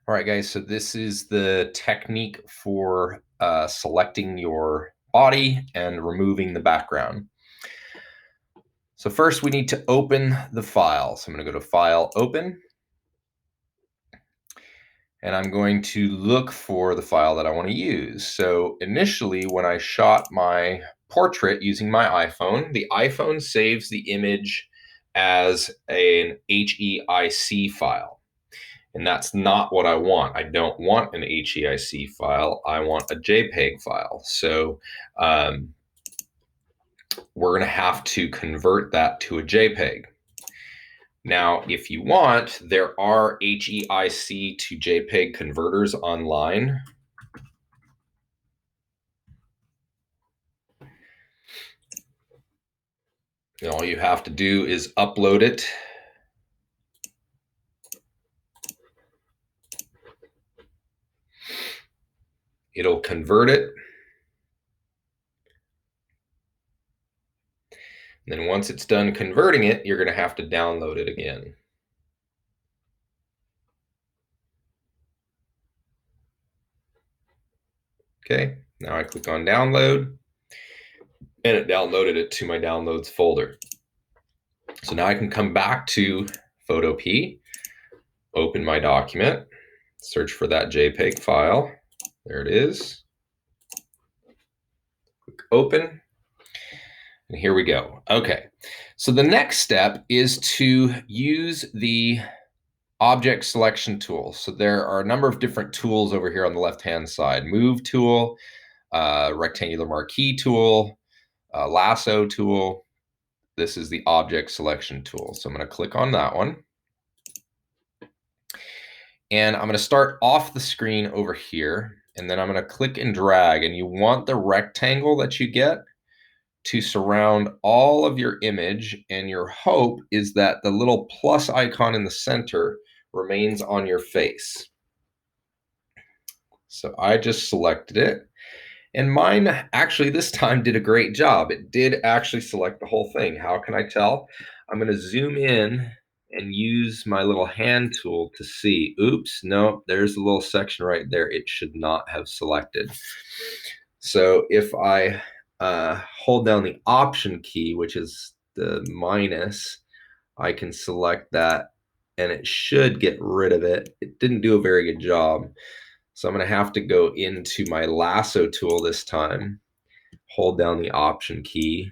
All right, guys, so this is the technique for selecting your body and removing the background. So first we need to open the file. So I'm going to go to File, Open, and I'm going to look for the file that I want to use. So initially when I shot my portrait using my iPhone, the iPhone saves the image as an HEIC file. And that's not what I want. I don't want an HEIC file. I want a JPEG file. So we're going to have to convert that to a JPEG. Now, if you want, there are HEIC to JPEG converters online. And all you have to do is upload it. It'll convert it. And then once it's done converting it, you're going to have to download it again. Okay, now I click on download, and it downloaded it to my downloads folder. So now I can come back to Photopea, open my document, search for that JPEG file. There it is. Click open. And here we go. Okay, so the next step is to use the object selection tool. So there are a number of different tools over here on the left-hand side. Move tool, rectangular marquee tool, lasso tool. This is the object selection tool. So I'm going to click on that one. And I'm going to start off the screen over here. And then I'm going to click and drag. And you want the rectangle that you get to surround all of your image. And your hope is that the little plus icon in the center remains on your face. So I just selected it. And mine actually this time did a great job. It did actually select the whole thing. How can I tell? I'm going to zoom in and use my little hand tool to see. Oops, no, there's a little section right there it should not have selected. So if I hold down the Option key, which is the minus, I can select that and it should get rid of it. It didn't do a very good job. So I'm going to have to go into my lasso tool this time, hold down the Option key,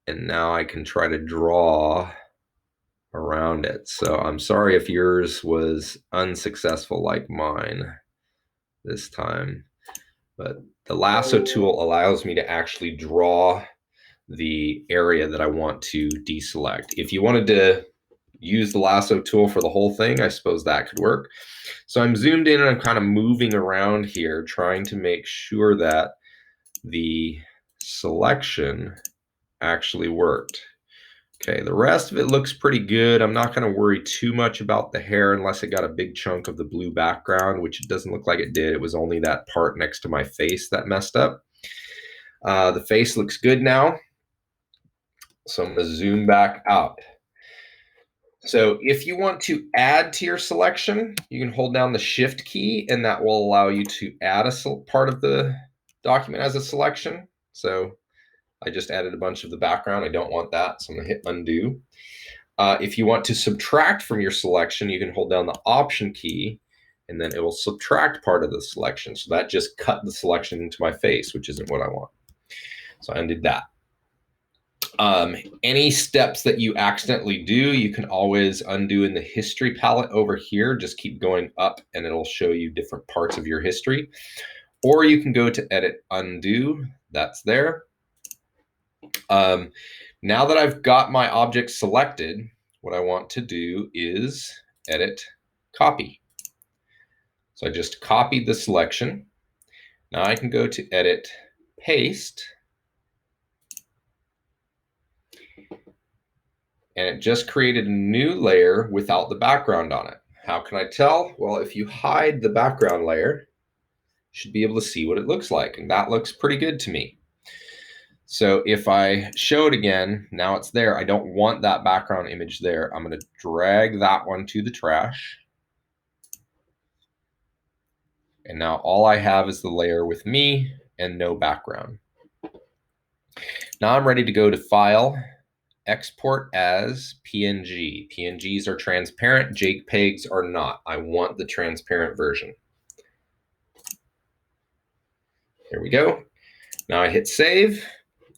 and now I can try to draw around it. So I'm sorry if yours was unsuccessful like mine this time, but the lasso tool allows me to actually draw the area that I want to deselect. If you wanted to use the lasso tool for the whole thing, I suppose that could work. So I'm zoomed in and I'm kind of moving around here, trying to make sure that the selection actually worked. Okay, the rest of it looks pretty good. I'm not going to worry too much about the hair unless it got a big chunk of the blue background, which it doesn't look like it did. It was only that part next to my face that messed up. The face looks good now. So I'm going to zoom back out. So if you want to add to your selection, you can hold down the Shift key, and that will allow you to add a part of the document as a selection. So I just added a bunch of the background. I don't want that, so I'm going to hit undo. If you want to subtract from your selection, you can hold down the Option key, and then it will subtract part of the selection. So that just cut the selection into my face, which isn't what I want. So I undid that. Any steps that you accidentally do, you can always undo in the history palette over here. Just keep going up and it'll show you different parts of your history. Or you can go to Edit, Undo. That's there. Now that I've got my object selected, what I want to do is Edit, Copy. So I just copied the selection. Now I can go to Edit, Paste. And it just created a new layer without the background on it. How can I tell? Well, if you hide the background layer, you should be able to see what it looks like. And that looks pretty good to me. So if I show it again, now it's there. I don't want that background image there. I'm going to drag that one to the trash. And now all I have is the layer with me and no background. Now I'm ready to go to File, Export as PNG. PNGs are transparent, JPEGs are not. I want the transparent version. There we go. Now I hit save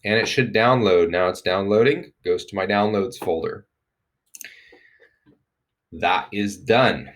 and it should download. Now it's downloading, goes to my downloads folder. That is done.